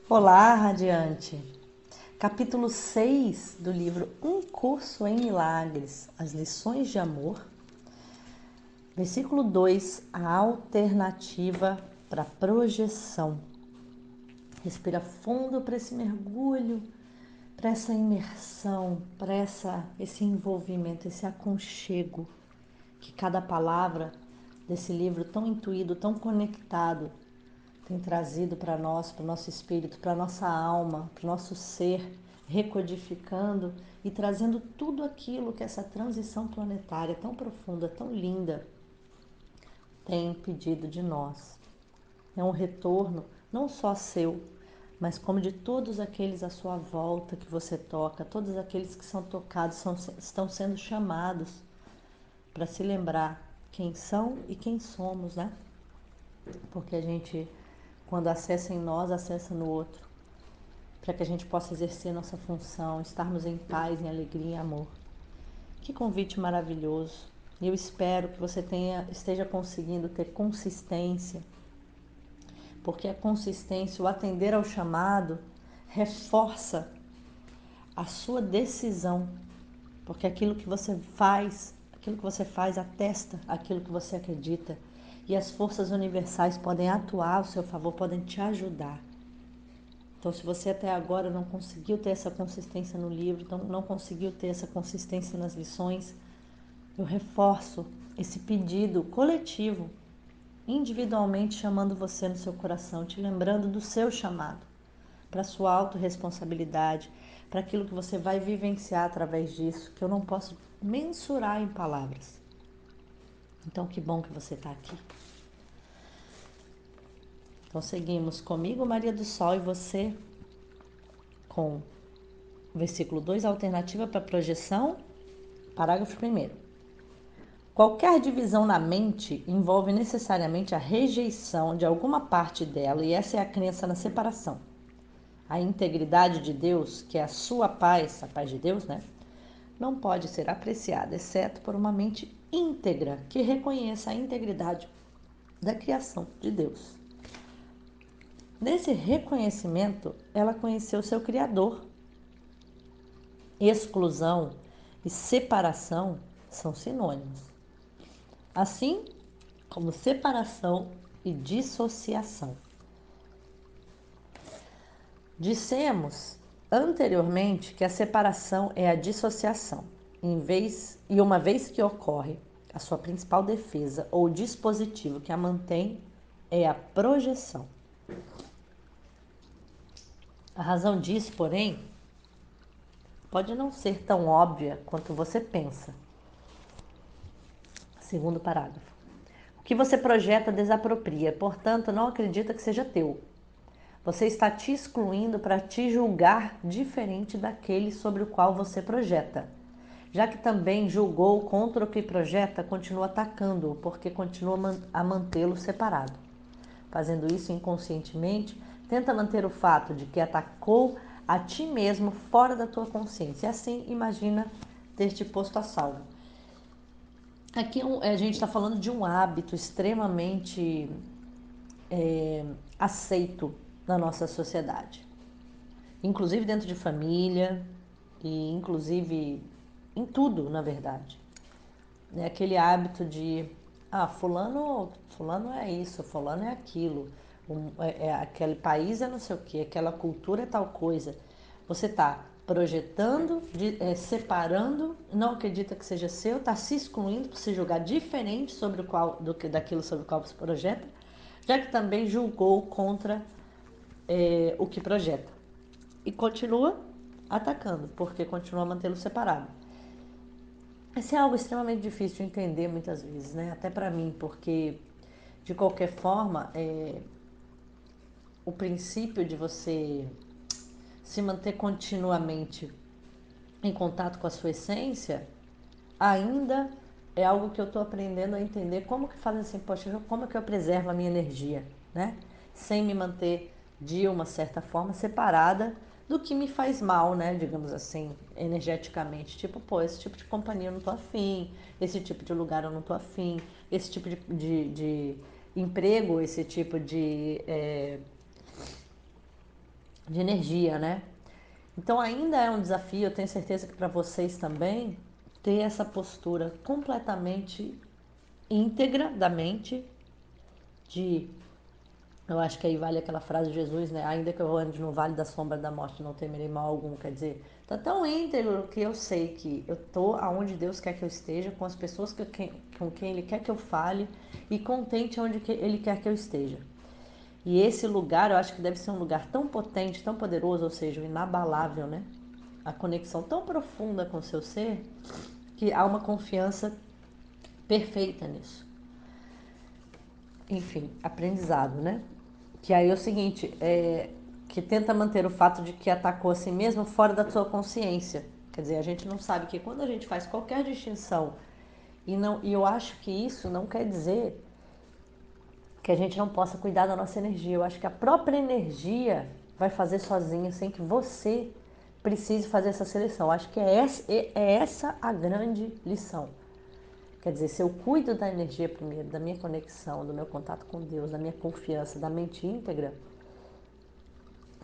Olá, Radiante! Capítulo 6 do livro Um Curso em Milagres, as lições de amor. Versículo 2, a alternativa para projeção. Respira fundo para esse mergulho, para essa imersão, para esse envolvimento, esse aconchego que cada palavra desse livro tão intuído, tão conectado, tem trazido para nós, para o nosso espírito, para a nossa alma, para o nosso ser, recodificando e trazendo tudo aquilo que essa transição planetária tão profunda, tão linda, tem pedido de nós. É um retorno não só seu, mas como de todos aqueles à sua volta que você toca, todos aqueles que são tocados, estão sendo chamados para se lembrar quem são e quem somos, né? Porque a gente, quando acessa em nós, acessa no outro, para que a gente possa exercer nossa função, estarmos em paz, em alegria, em amor. Que convite maravilhoso! Eu espero que você esteja conseguindo ter consistência, porque a consistência, o atender ao chamado, reforça a sua decisão, porque aquilo que você faz atesta aquilo que você acredita, e as forças universais podem atuar ao seu favor, podem te ajudar. Então, se você até agora não conseguiu ter essa consistência no livro, não conseguiu ter essa consistência nas lições, eu reforço esse pedido coletivo, individualmente chamando você no seu coração, te lembrando do seu chamado, para a sua autorresponsabilidade, para aquilo que você vai vivenciar através disso, que eu não posso mensurar em palavras. Então, que bom que você está aqui. Então, seguimos comigo, Maria do Sol, e você com versículo 2, alternativa para projeção, parágrafo 1º. Qualquer divisão na mente envolve necessariamente a rejeição de alguma parte dela, e essa é a crença na separação. A integridade de Deus, que é a sua paz, a paz de Deus, né? Não pode ser apreciada, exceto por uma mente íntegra que reconheça a integridade da criação de Deus. Nesse reconhecimento, ela conheceu seu Criador. Exclusão e separação são sinônimos, assim como separação e dissociação. Dissemos anteriormente que a separação é a dissociação, e uma vez que ocorre, a sua principal defesa ou dispositivo que a mantém é a projeção. A razão disso, porém, pode não ser tão óbvia quanto você pensa. Segundo parágrafo. O que você projeta desapropria, portanto, não acredita que seja teu. Você está te excluindo para te julgar diferente daquele sobre o qual você projeta. Já que também julgou contra o que projeta, continua atacando-o, porque continua a mantê-lo separado. Fazendo isso inconscientemente, tenta manter o fato de que atacou a ti mesmo fora da tua consciência. E assim, imagina ter te posto a salvo. Aqui a gente está falando de um hábito extremamente aceito na nossa sociedade. Inclusive dentro de família e inclusive em tudo, na verdade. É aquele hábito de, fulano é isso, fulano é aquilo, aquele país é não sei o que, aquela cultura é tal coisa. Você está projetando, separando, não acredita que seja seu, está se excluindo por se julgar diferente daquilo sobre o qual você projeta, já que também julgou contra o que projeta. E continua atacando, porque continua mantê-lo separado. Isso é algo extremamente difícil de entender muitas vezes, né? Até para mim, porque de qualquer forma, o princípio de você se manter continuamente em contato com a sua essência ainda é algo que eu estou aprendendo a entender. Como que faz assim, poxa, como é que eu preservo a minha energia, né? Sem me manter de uma certa forma separada do que me faz mal, né? Digamos assim, energeticamente. Tipo, esse tipo de companhia eu não tô afim, esse tipo de lugar eu não tô afim, esse tipo de emprego, esse tipo de de energia, né? Então ainda é um desafio, eu tenho certeza que para vocês também, ter essa postura completamente íntegra da mente, de, eu acho que aí vale aquela frase de Jesus, né? Ainda que eu ande no vale da sombra da morte, não temerei mal algum. Quer dizer, tá tão íntegro que eu sei que eu tô aonde Deus quer que eu esteja, com as pessoas com quem Ele quer que eu fale e contente onde Ele quer que eu esteja. E esse lugar, eu acho que deve ser um lugar tão potente, tão poderoso, ou seja, inabalável, né? A conexão tão profunda com o seu ser, que há uma confiança perfeita nisso. Enfim, aprendizado, né? Que aí é o seguinte, que tenta manter o fato de que atacou a si mesmo fora da sua consciência. Quer dizer, a gente não sabe que quando a gente faz qualquer distinção, e eu acho que isso não quer dizer que a gente não possa cuidar da nossa energia. Eu acho que a própria energia vai fazer sozinha, sem que você precise fazer essa seleção. Eu acho que é essa a grande lição. Quer dizer, se eu cuido da energia primeiro, da minha conexão, do meu contato com Deus, da minha confiança, da mente íntegra,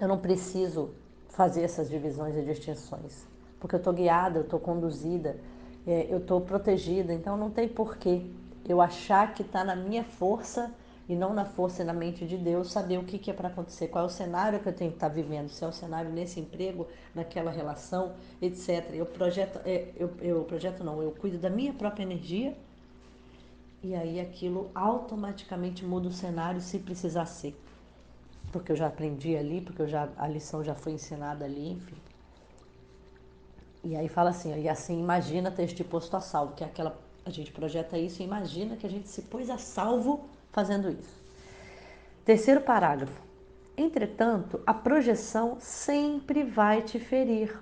eu não preciso fazer essas divisões e distinções. Porque eu estou guiada, eu estou conduzida, eu estou protegida. Então não tem porquê eu achar que está na minha força e não na força e na mente de Deus saber o que é para acontecer, qual é o cenário que eu tenho que estar vivendo, se é o cenário nesse emprego, naquela relação, etc. Eu cuido da minha própria energia e aí aquilo automaticamente muda o cenário se precisar ser. Porque eu já aprendi ali, porque a lição já foi ensinada ali, enfim. E aí fala assim, e assim imagina ter te posto a salvo, que é aquela, a gente projeta isso e imagina que a gente se pôs a salvo fazendo isso. Terceiro parágrafo. Entretanto, a projeção sempre vai te ferir.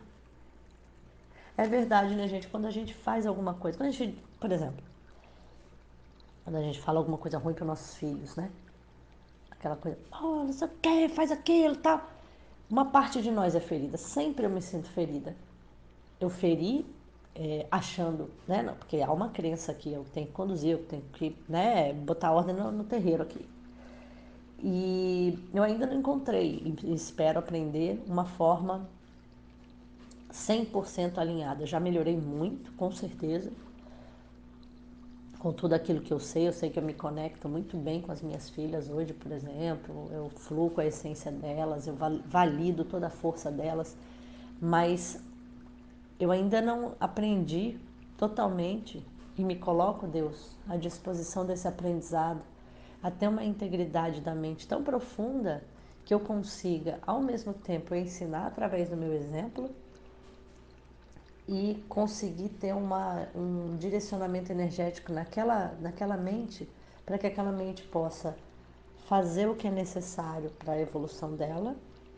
É verdade, né, gente? Quando a gente faz alguma coisa, quando a gente, por exemplo, quando a gente fala alguma coisa ruim para nossos filhos, né? Aquela coisa, oh, não sei o que, faz aquilo e tal. Uma parte de nós é ferida, sempre eu me sinto ferida. Eu feri achando, né? Não, porque há uma crença aqui, eu tenho que conduzir, eu tenho que, né, botar ordem no terreiro aqui. E eu ainda não encontrei, e espero aprender uma forma 100% alinhada. Já melhorei muito, com certeza, com tudo aquilo que eu sei que eu me conecto muito bem com as minhas filhas hoje, por exemplo, eu fluo com a essência delas, eu valido toda a força delas, mas eu ainda não aprendi totalmente e me coloco, Deus, à disposição desse aprendizado, a ter uma integridade da mente tão profunda que eu consiga, ao mesmo tempo, ensinar através do meu exemplo e conseguir ter um direcionamento energético naquela mente, para que aquela mente possa fazer o que é necessário para a evolução dela,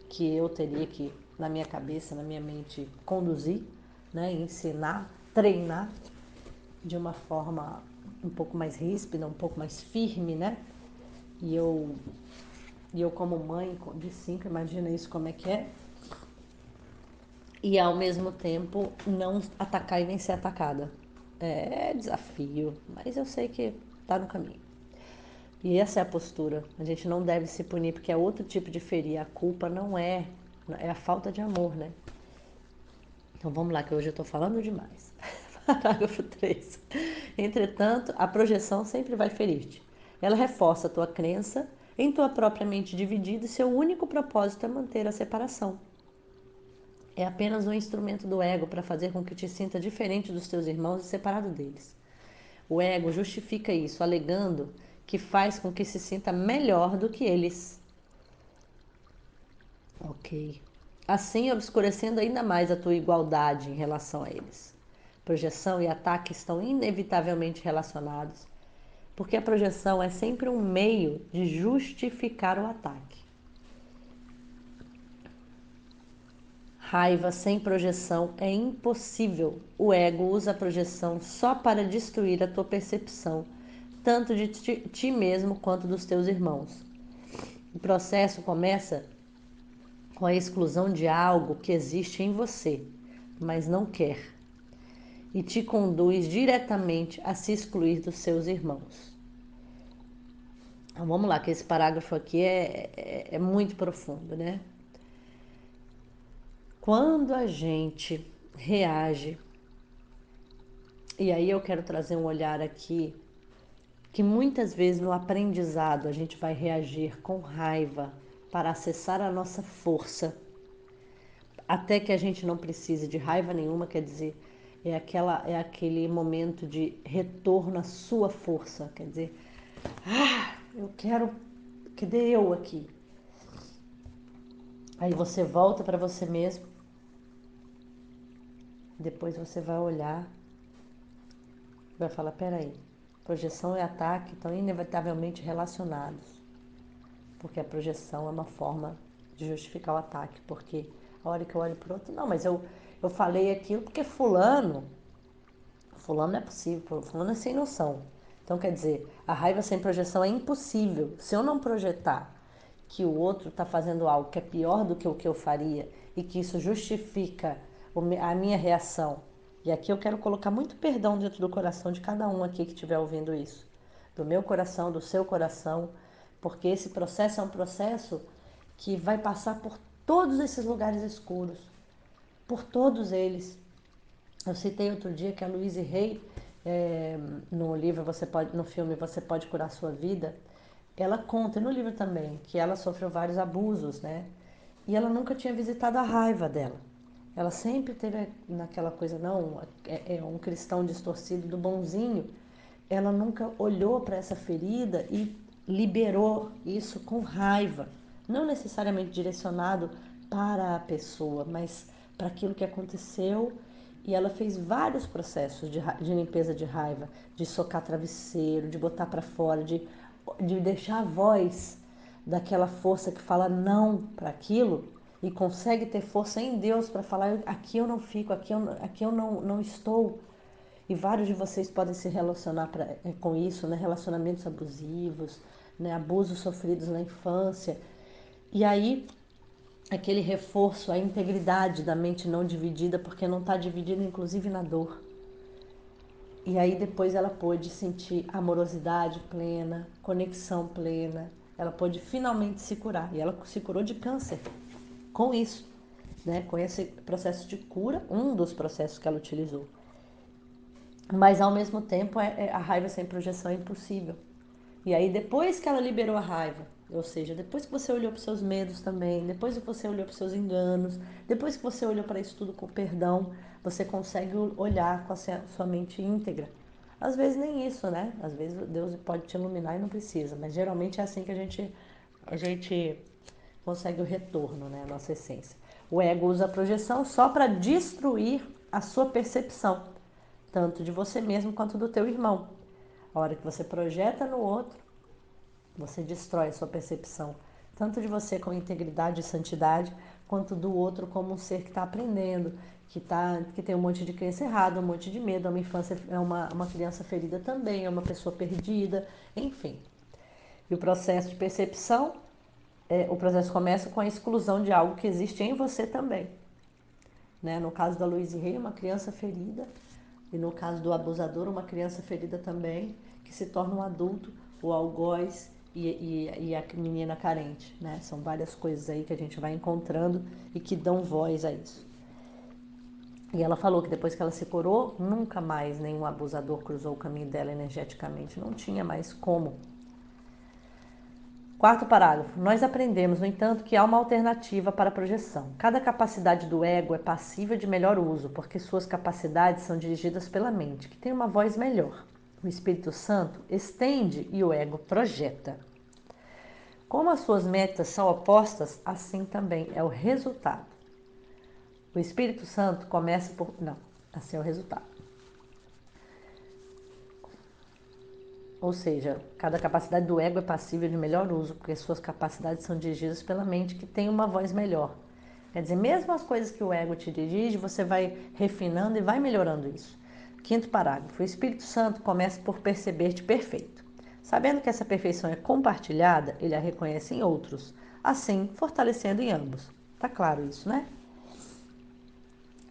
que eu teria que, na minha cabeça, na minha mente, conduzir, né, ensinar, treinar de uma forma um pouco mais ríspida, um pouco mais firme, né? E eu como mãe de 5, imagina isso como é que é. E ao mesmo tempo não atacar e nem ser atacada. É desafio, mas eu sei que tá no caminho. E essa é a postura. A gente não deve se punir porque é outro tipo de ferir. A culpa não é a falta de amor, né? Então vamos lá, que hoje eu tô falando demais. Parágrafo 3. Entretanto, a projeção sempre vai ferir-te. Ela reforça a tua crença em tua própria mente dividida e seu único propósito é manter a separação. É apenas um instrumento do ego para fazer com que te sinta diferente dos teus irmãos e separado deles. O ego justifica isso, alegando que faz com que se sinta melhor do que eles. Ok. Assim, obscurecendo ainda mais a tua igualdade em relação a eles. Projeção e ataque estão inevitavelmente relacionados, porque a projeção é sempre um meio de justificar o ataque. Raiva sem projeção é impossível. O ego usa a projeção só para destruir a tua percepção, tanto de ti mesmo quanto dos teus irmãos. O processo começa com a exclusão de algo que existe em você, mas não quer, e te conduz diretamente a se excluir dos seus irmãos. Então, vamos lá, que esse parágrafo aqui é muito profundo, né? Quando a gente reage, e aí eu quero trazer um olhar aqui, que muitas vezes no aprendizado a gente vai reagir com raiva para acessar a nossa força, até que a gente não precise de raiva nenhuma, quer dizer, é aquele momento de retorno à sua força, quer dizer, eu quero, cadê eu aqui? Aí você volta para você mesmo, depois você vai olhar, vai falar, peraí, projeção e ataque estão inevitavelmente relacionados, porque a projeção é uma forma de justificar o ataque, porque a hora que eu olho para o outro, não, mas eu falei aquilo porque fulano não é possível, fulano é sem noção. Então quer dizer, a raiva sem projeção é impossível. Se eu não projetar que o outro está fazendo algo que é pior do que o que eu faria e que isso justifica a minha reação, e aqui eu quero colocar muito perdão dentro do coração de cada um aqui que estiver ouvindo isso, do meu coração, do seu coração, porque esse processo é um processo que vai passar por todos esses lugares escuros, por todos eles. Eu citei outro dia que a Louise Hay, no livro no filme Você Pode Curar Sua Vida, ela conta, e no livro também, que ela sofreu vários abusos, né? E ela nunca tinha visitado a raiva dela. Ela sempre teve naquela coisa, não, é um cristão distorcido do bonzinho. Ela nunca olhou para essa ferida e liberou isso com raiva. Não necessariamente direcionado para a pessoa, mas para aquilo que aconteceu. E ela fez vários processos de limpeza de raiva, de socar travesseiro, de botar para fora, de deixar a voz daquela força que fala não para aquilo e consegue ter força em Deus para falar, aqui eu não fico, aqui eu não estou. E vários de vocês podem se relacionar com isso, né? Relacionamentos abusivos, né? Abusos sofridos na infância. E aí, aquele reforço, a integridade da mente não dividida, porque não está dividida inclusive na dor. E aí depois ela pôde sentir amorosidade plena, conexão plena, ela pôde finalmente se curar. E ela se curou de câncer com isso, né? Com esse processo de cura, um dos processos que ela utilizou. Mas ao mesmo tempo a raiva sem projeção é impossível. E aí depois que ela liberou a raiva, ou seja, depois que você olhou para os seus medos também, depois que você olhou para os seus enganos, depois que você olhou para isso tudo com perdão, você consegue olhar com a sua mente íntegra. Às vezes nem isso, né? Às vezes Deus pode te iluminar e não precisa, mas geralmente é assim que a gente consegue o retorno, né? A nossa essência. O ego usa a projeção só para destruir a sua percepção, tanto de você mesmo quanto do teu irmão. A hora que você projeta no outro, você destrói a sua percepção, tanto de você com integridade e santidade, quanto do outro como um ser que está aprendendo, que tem um monte de crença errada, um monte de medo, é uma criança ferida também, é uma pessoa perdida, enfim. E o processo de percepção, o processo começa com a exclusão de algo que existe em você também. Né? No caso da Louise Hay, uma criança ferida, e no caso do abusador, uma criança ferida também, que se torna um adulto, o algoz e a menina carente, né? São várias coisas aí que a gente vai encontrando e que dão voz a isso. E ela falou que depois que ela se curou, nunca mais nenhum abusador cruzou o caminho dela energeticamente, não tinha mais como. Quarto parágrafo. Nós aprendemos, no entanto, que há uma alternativa para a projeção. Cada capacidade do ego é passível de melhor uso, porque suas capacidades são dirigidas pela mente, que tem uma voz melhor. O Espírito Santo estende e o ego projeta. Como as suas metas são opostas, assim também é o resultado. O Espírito Santo começa por... Não, assim é o resultado. Ou seja, cada capacidade do ego é passível de melhor uso, porque suas capacidades são dirigidas pela mente, que tem uma voz melhor. Quer dizer, mesmo as coisas que o ego te dirige, você vai refinando e vai melhorando isso. Quinto parágrafo. O Espírito Santo começa por perceber-te perfeito. Sabendo que essa perfeição é compartilhada, ele a reconhece em outros, assim fortalecendo em ambos. Tá claro isso, né?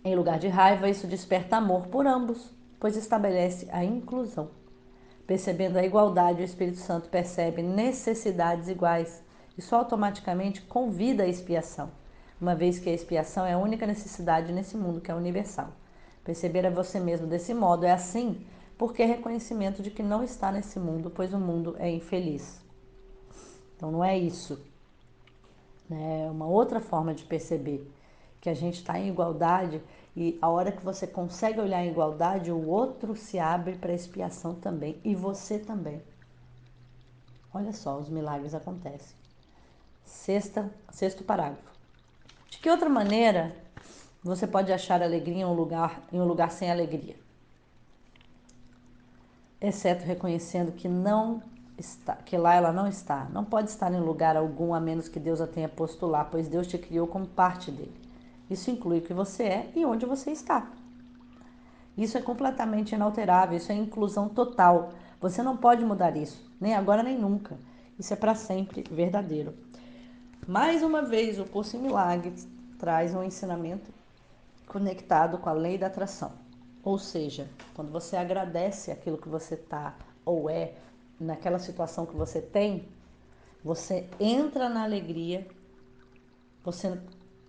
Em lugar de raiva, isso desperta amor por ambos, pois estabelece a inclusão. Percebendo a igualdade, o Espírito Santo percebe necessidades iguais. Isso automaticamente convida à expiação. uma vez que a expiação é a única necessidade nesse mundo que é universal. Perceber a você mesmo desse modo é assim porque é reconhecimento de que não está nesse mundo, pois o mundo é infeliz. Então não é isso, né? É uma outra forma de perceber que a gente está em igualdade, e a hora que você consegue olhar em igualdade, o outro se abre para a expiação também, e você também. Olha só, os milagres acontecem. Sexto parágrafo. De que outra maneira você pode achar alegria em um lugar sem alegria? Exceto reconhecendo que não está, que lá ela não está. Não pode estar em lugar algum a menos que Deus a tenha posto lá, pois Deus te criou como parte dele. Isso inclui o que você é e onde você está. Isso é completamente inalterável, isso é inclusão total. Você não pode mudar isso, nem agora nem nunca. Isso é para sempre verdadeiro. Mais uma vez, o Curso em Milagres traz um ensinamento conectado com a lei da atração. Ou seja, quando você agradece aquilo que você está ou é, naquela situação que você tem, você entra na alegria,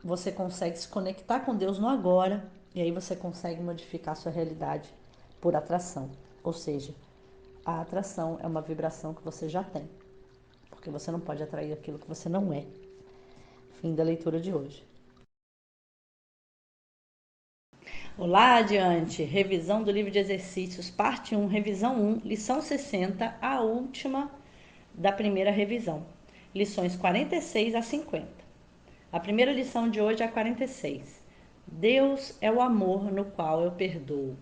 você consegue se conectar com Deus no agora, e aí você consegue modificar a sua realidade por atração. Ou seja, a atração é uma vibração que você já tem, porque você não pode atrair aquilo que você não é. Fim da leitura de hoje. Olá, adiante. Revisão do livro de exercícios, parte 1, revisão 1, lição 60, a última da primeira revisão. Lições 46 a 50. A primeira lição de hoje é a 46. Deus é o amor no qual eu perdoo.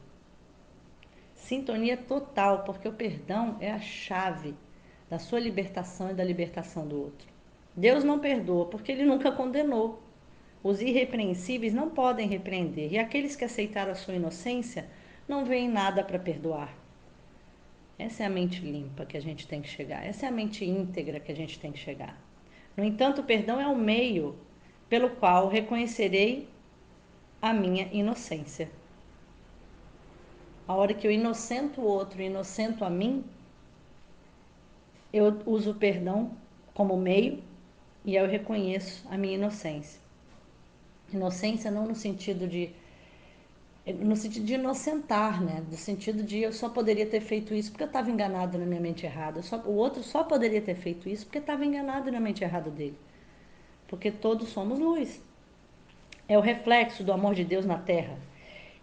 Sintonia total, porque o perdão é a chave da sua libertação e da libertação do outro. Deus não perdoa porque ele nunca condenou. Os irrepreensíveis não podem repreender, e aqueles que aceitaram a sua inocência não veem nada para perdoar. Essa é a mente limpa que a gente tem que chegar, essa é a mente íntegra que a gente tem que chegar. No entanto, o perdão é o meio pelo qual reconhecerei a minha inocência. A hora que eu inocento o outro, inocento a mim, eu uso o perdão como meio e eu reconheço a minha inocência. Inocência não no sentido de inocentar, né? No sentido de eu só poderia ter feito isso porque eu estava enganado na minha mente errada. O outro só poderia ter feito isso porque estava enganado na mente errada dele. Porque todos somos luz. É o reflexo do amor de Deus na terra.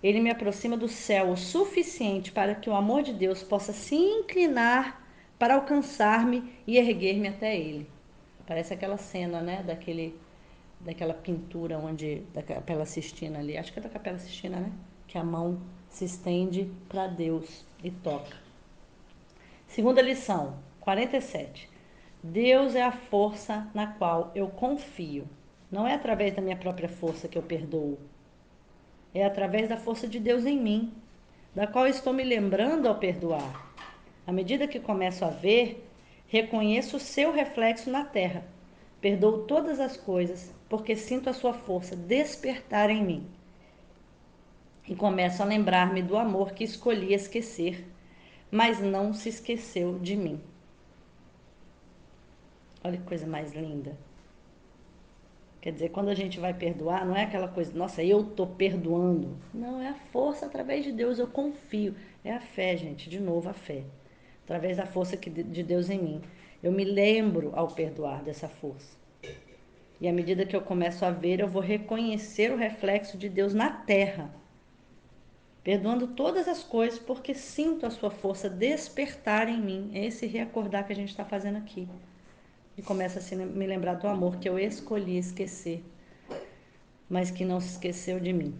Ele me aproxima do céu o suficiente para que o amor de Deus possa se inclinar para alcançar-me e erguer-me até ele. Parece aquela cena, né? Daquela pintura da Capela Sistina ali. Acho que é da Capela Sistina, né? Que a mão se estende para Deus e toca. Segunda lição, 47. Deus é a força na qual eu confio. Não é através da minha própria força que eu perdoo. É através da força de Deus em mim, da qual estou me lembrando ao perdoar. À medida que começo a ver, reconheço o seu reflexo na terra. Perdoo todas as coisas, porque sinto a sua força despertar em mim. E começo a lembrar-me do amor que escolhi esquecer, mas não se esqueceu de mim. Olha que coisa mais linda. Quer dizer, quando a gente vai perdoar, não é aquela coisa, nossa, eu tô perdoando. Não, é a força através de Deus, eu confio. É a fé, gente, de novo a fé. Através da força de Deus em mim. Eu me lembro ao perdoar dessa força. E à medida que eu começo a ver, eu vou reconhecer o reflexo de Deus na terra. Perdoando todas as coisas, porque sinto a sua força despertar em mim. É esse reacordar que a gente está fazendo aqui. E começa a me lembrar do amor que eu escolhi esquecer, mas que não se esqueceu de mim.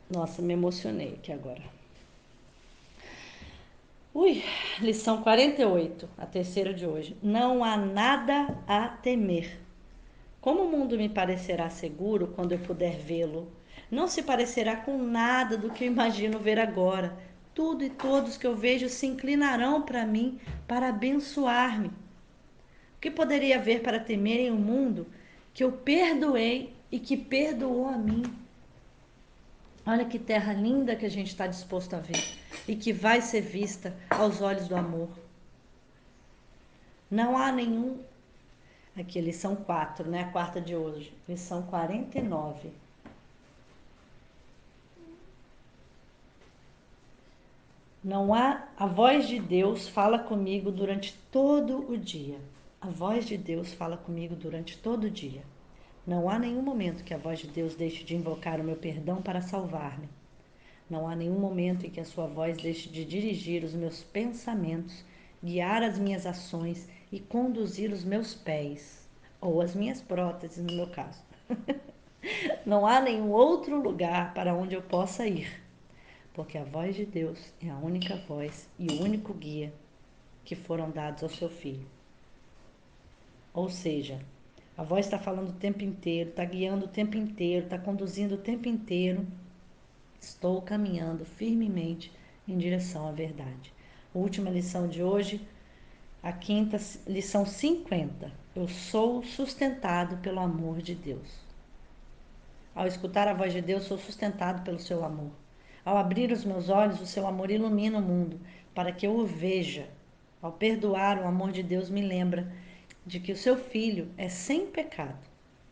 Nossa, me emocionei aqui agora. Lição 48, a terceira de hoje. Não há nada a temer. Como o mundo me parecerá seguro quando eu puder vê-lo, não se parecerá com nada do que eu imagino ver agora. Tudo e todos que eu vejo se inclinarão para mim para abençoar-me. O que poderia haver para temer em um mundo que eu perdoei e que perdoou a mim? Olha que terra linda que a gente está disposto a ver e que vai ser vista aos olhos do amor. Não há nenhum Aqui, lição 4, né? A quarta de hoje. Lição 49. Não há... A voz de Deus fala comigo durante todo o dia. A voz de Deus fala comigo durante todo o dia. Não há nenhum momento que a voz de Deus deixe de invocar o meu perdão para salvar-me. Não há nenhum momento em que a sua voz deixe de dirigir os meus pensamentos, guiar as minhas ações e conduzir os meus pés, ou as minhas próteses, no meu caso. Não há nenhum outro lugar para onde eu possa ir, porque a voz de Deus é a única voz e o único guia que foram dados ao seu filho. Ou seja, a voz está falando o tempo inteiro, está guiando o tempo inteiro, está conduzindo o tempo inteiro. Estou caminhando firmemente em direção à verdade. Última lição de hoje, a quinta, lição 50. Eu sou sustentado pelo amor de Deus. Ao escutar a voz de Deus, sou sustentado pelo seu amor. Ao abrir os meus olhos, o seu amor ilumina o mundo para que eu o veja. Ao perdoar, o amor de Deus me lembra de que o seu filho é sem pecado.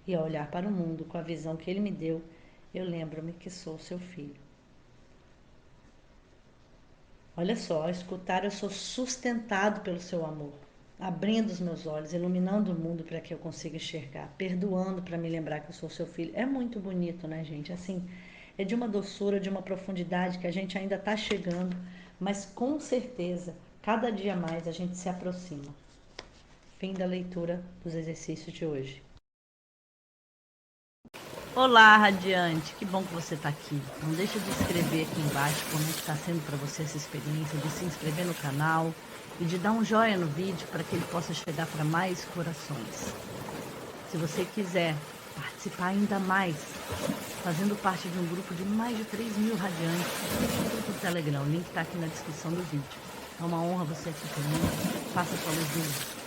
E ao olhar para o mundo com a visão que ele me deu, eu lembro-me que sou seu filho. Olha só, ao escutar eu sou sustentado pelo seu amor, abrindo os meus olhos, iluminando o mundo para que eu consiga enxergar, perdoando para me lembrar que eu sou seu filho. É muito bonito, né, gente? Assim, é de uma doçura, de uma profundidade que a gente ainda está chegando, mas com certeza, cada dia mais a gente se aproxima. Fim da leitura dos exercícios de hoje. Olá, Radiante! Que bom que você está aqui. Não deixe de escrever aqui embaixo como está sendo para você essa experiência, de se inscrever no canal e de dar um joinha no vídeo para que ele possa chegar para mais corações. Se você quiser participar ainda mais, fazendo parte de um grupo de mais de 3.000 radiantes, no grupo do Telegram, o link está aqui na descrição do vídeo. É uma honra você aqui comigo. Faça sua luz do